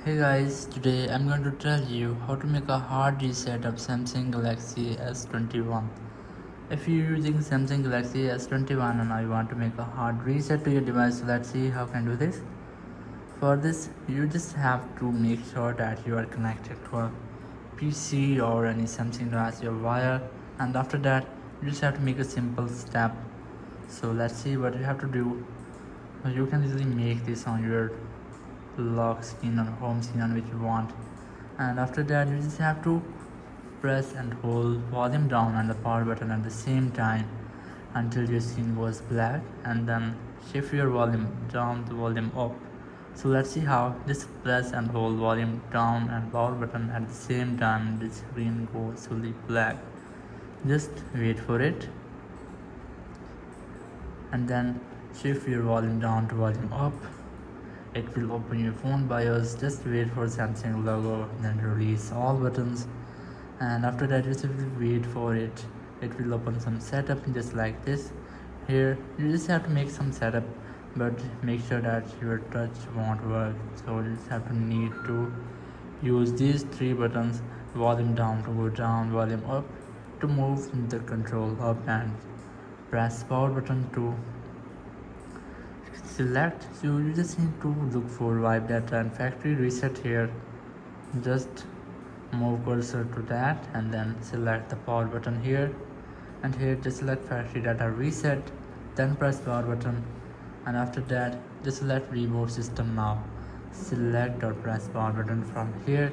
Hey guys, today I'm going to tell you how to make a hard reset of Samsung Galaxy S21. If you're using Samsung Galaxy S21 and you want to make a hard reset to your device, so let's see how can do this. For this, you just have to make sure that you are connected to a PC or any Samsung device, your wire, and after that, you just have to make a simple step. So let's see what you have to do. You can easily make this on your lock screen or home screen on which you want, and after that you just have to press and hold volume down and the power button at the same time until your screen goes black, and then shift your volume down to volume up. So let's see how. Just press and hold volume down and power button at the same time, the screen goes fully black. Just wait for it and then shift your volume down to volume up. It will open your phone BIOS. Just wait for Samsung logo, then release all buttons, and after that you just wait for it. It will open some setup just like this. Here you just have to make some setup, but make sure that your touch won't work, so you just have to need to use these three buttons: volume down to go down, volume up to move the control up, and press power button to select. So you just need to look for wipe data and factory reset. Here just move cursor to that and then select the power button here, and here just select factory data reset, then press power button, and after that just select reboot system. Now select or press power button from here,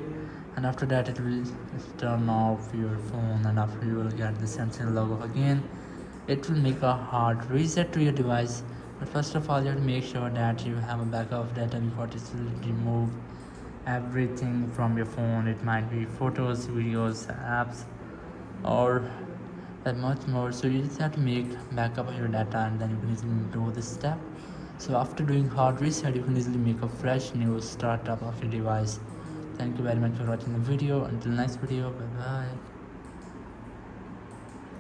and after that it will turn off your phone, and after you will get the Samsung logo again. It will make a hard reset to your device, but first of all you have to make sure that you have a backup of data before it will remove everything from your phone. It might be photos, videos, apps, or much more. So you just have to make backup of your data, and then you can easily do this step. So after doing hard reset, you can easily make a fresh new startup of your device. Thank you very much for watching the video. Until next video, bye bye.